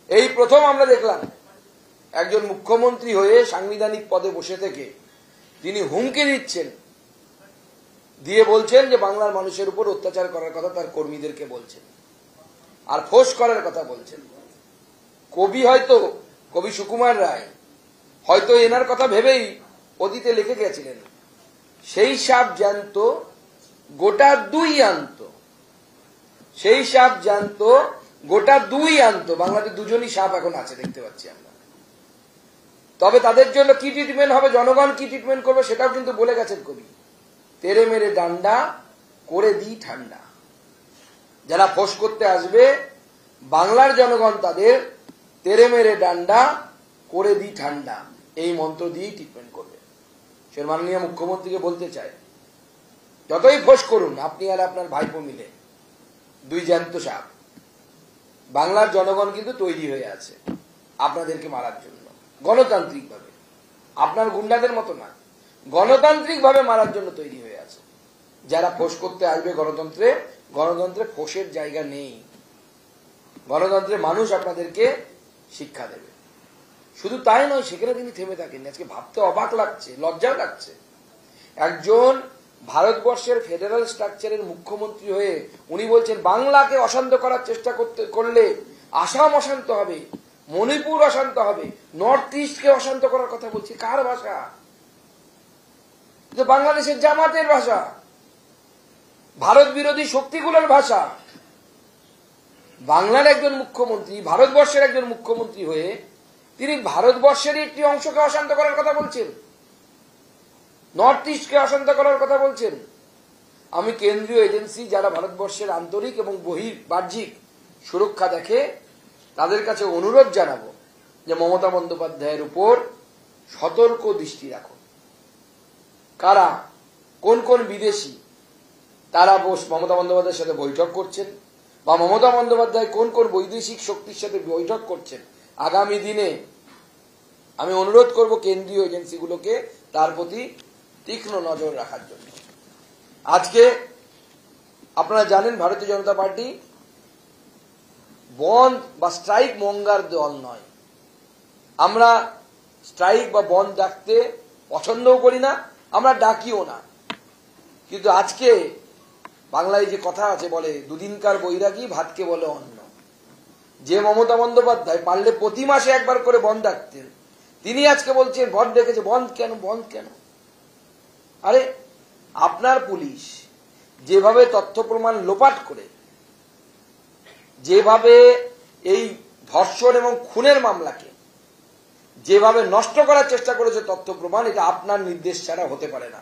এই প্রথম আমরা দেখলাম একজন মুখ্যমন্ত্রী হয়ে সাংবিধানিক পদে বসে থেকে তিনি হুমকি দিচ্ছেন, দিয়ে বলছেন যে বাংলার মানুষের উপর অত্যাচার করার কথা তার কর্মীদেরকে বলছেন আর ফোঁস করার কথা বলছেন। কবি সুকুমার রায় হয়তো এনার কথা ভেবেই অতীতে লিখে গেছিলেন, সেই সাপ জ্যান্ত গোটা দুই আনত, সেই সাপ জ্যান্ত গোটা দুই আনত। বাংলাতে দুজনই সাপ এখন আছে দেখতে পাচ্ছি আমরা। তবে তাদের জন্য কি ট্রিটমেন্ট হবে, জনগণ কি ট্রিটমেন্ট করবে সেটাও কিন্তু বলে গেছেন কবি। তেরে মেরে ডান্ডা করে দিই ঠান্ডা। যারা ফোঁস করতে আসবে বাংলার জনগণ তাদের তেরে মেরে ডান্ডা করে দিই ঠান্ডা এই মন্ত্র দিয়েই ট্রিটমেন্ট করবে। সে মাননীয় মুখ্যমন্ত্রীকে বলতে চায়, যতই ফোঁস করুন আপনি আর আপনার ভাইপো মিলে দুই জ্যান্ত সাপ, বাংলার জনগণ কিন্তু তৈরি হয়ে আছে আপনাদেরকে মারার জন্য, গণতান্ত্রিক ভাবে, আপনার গুন্ডাদের মতো না, গণতান্ত্রিক ভাবে মারার জন্য তৈরি হয়ে আছে। যারা ফোঁস করতে আসবে গণতন্ত্রে ফোঁসের জায়গা নেই। গণতন্ত্রে মানুষ আপনাদেরকে শিক্ষা দেবে। শুধু তাই নয়, সেখানে তিনি থেমে থাকেন। আজকে ভাবতে অবাক লাগছে, লজ্জাও লাগছে। একজন ভারতবর্ষের ফেডারেল স্ট্রাকচারের মুখ্যমন্ত্রী হয়ে উনি বলছেন বাংলাকে অশান্ত করার চেষ্টা করলে আসাম অশান্ত হবে, মণিপুর অশান্ত হবে, নর্থ ইস্টকে অশান্ত করার কথা বলছি। কার ভাষা? বাংলাদেশের জামাতের ভাষা, ভারত বিরোধী শক্তিগুলোর ভাষা। বাংলার একজন মুখ্যমন্ত্রী, ভারতবর্ষের একজন মুখ্যমন্ত্রী হয়ে তিনি ভারতবর্ষের একটি অংশকে অশান্ত করার কথা বলছেন, নর্থ ইস্টকে অশান্ত করার কথা বলছেন। আমি কেন্দ্রীয় এজেন্সি যারা ভারতবর্ষের আন্তরিক এবং বাহ্যিক সুরক্ষা দেখে তাদের কাছে অনুরোধ জানাবো যে মমতা বন্দ্যোপাধ্যায়ের উপর সতর্ক দৃষ্টি রাখুন। কারা, কোন কোন বিদেশি তারা মমতা বন্দ্যোপাধ্যায়ের সাথে বৈঠক করছেন, বা মমতা বন্দ্যোপাধ্যায় কোন কোন বৈদেশিক শক্তির সাথে বৈঠক করছেন, আগামী দিনে আমি অনুরোধ করব কেন্দ্রীয় এজেন্সিগুলোকে তার প্রতি তীক্ষ্ণ নজর রাখার জন্য। আজকে আপনারা জানেন ভারতীয় জনতা পার্টি বন্ধ বা স্ট্রাইক মঙ্গার দল নয়। আমরা স্ট্রাইক বা বন্ধ ডাকতে পছন্দও করি না, আমরা ডাকিও না। কিন্তু আজকে বাংলায় যে কথা আছে, বলে দুদিনকার বৈরাগী ভাতকে বলে অন্ন। যে মমতা বন্দ্যোপাধ্যায় পারলে প্রতি মাসে একবার করে বন্ধ ডাকতেন, তিনি আজকে বলছেন বন্ধ ডেকেছে। বন্ধ কেন? বন্ধ কেন? আরে আপনার পুলিশ যেভাবে তথ্য প্রমাণ লোপাট করে, যেভাবে এই ধর্ষণ এবং খুনের মামলাকে যেভাবে নষ্ট করার চেষ্টা করেছে তথ্য প্রমাণ, এটা আপনার নির্দেশ ছাড়া হতে পারে না।